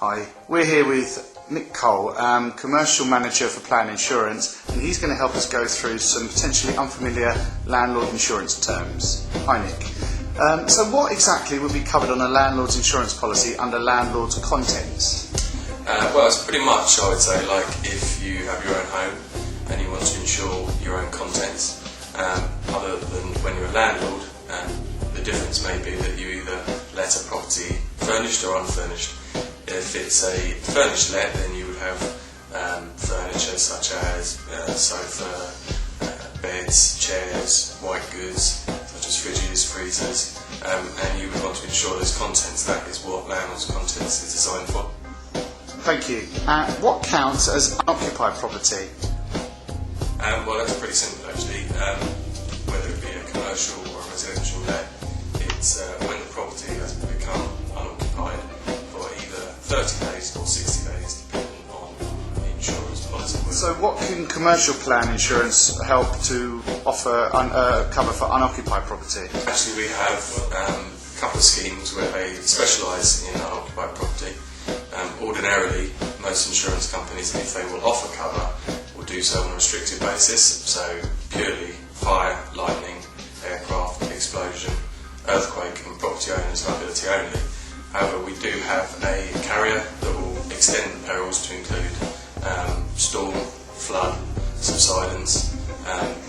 Hi, we're here with Nick Cole, Commercial Manager for Plan Insurance, and he's going to help us go through some potentially unfamiliar landlord insurance terms. Hi Nick. So what exactly would be covered on a landlord's insurance policy under Landlords Contents? Well, it's pretty much, I would say, like if you have your own home and you want to insure your own contents, other than when you're a landlord, the difference may be that you either let a property furnished or unfurnished. If it's a furnished let, then you would have furniture such as sofa, beds, chairs, white goods such as fridges, freezers, and you would want to insure those contents. That is what Landlords Contents is designed for. Thank you. What counts as unoccupied property? Well, that's pretty simple actually. Whether it be a commercial or a residential let, it's when the property has become unoccupied for either 30 days or 60 days, depending on the insurance policy. So what can commercial plan insurance help to offer cover for unoccupied property? Actually, we have a couple of schemes where they specialise in unoccupied property. Ordinarily, most insurance companies, if they will offer cover, will do so on a restricted basis, so purely fire, lightning, aircraft, explosion, earthquake and property owners liability only. However, we do have a carrier that will extend the perils to include storm, flood, subsidence,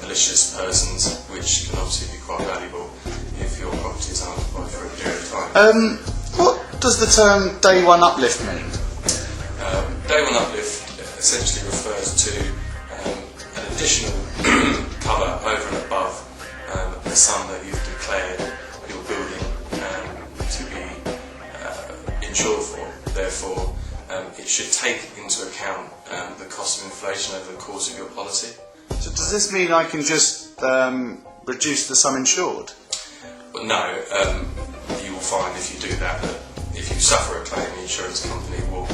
malicious persons, which can obviously be quite valuable if your property is unoccupied for a period of time. What does the term day one uplift mean? Day one uplift essentially refers to an additional cover over and above the sum that you've declared your building to be insured for. Therefore, it should take into account the cost of inflation over the course of your policy. So does this mean I can just reduce the sum insured? Well, no. You will find if you do that if you suffer a claim, the insurance company will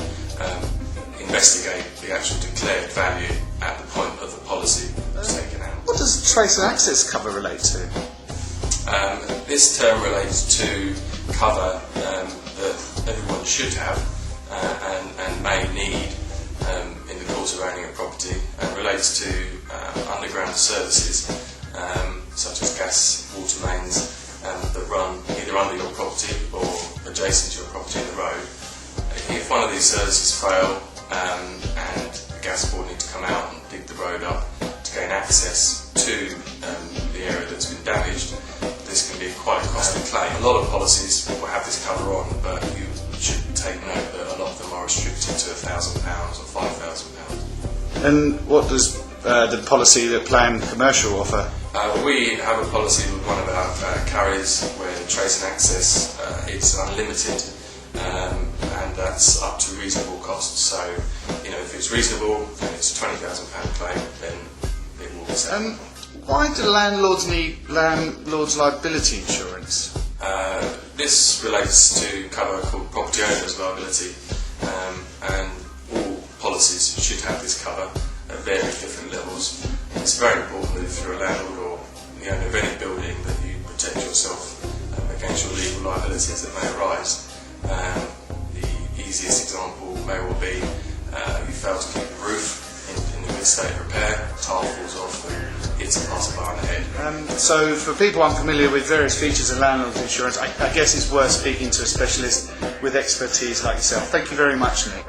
investigate the actual declared value at the point of the policy taken out. What does trace and access cover relate to? This term relates to cover that everyone should have and may need in the course of owning a property, and relates to underground services such as gas, water mains that run either under your property or adjacent to your property in the road. If one of these services fail and the gas board need to come out and dig the road up to gain access to the area that's been damaged, this can be quite a costly claim. A lot of policies will have this cover on, but you should take note that a lot of them are restricted to £1,000 or £5,000. And what does the policy that Plan Commercial offer? We have a policy with one of our carriers where trace and access it's unlimited, and that's up to reasonable costs. So, if it's reasonable and it's a £20,000 claim, then it will be set. Why do landlords need landlords liability insurance? This relates to cover called property owners liability, and all policies should have this cover at various different levels. It's very important that if you're a landlord or the owner of any building that you protect yourself against your legal liabilities that may arise. The easiest example may well be you fail to keep the roof in a good state of repair, tile falls off and hits a passerby on the head. So for people unfamiliar with various features of landlord's insurance, I guess it's worth speaking to a specialist with expertise like yourself. Thank you very much, Nick.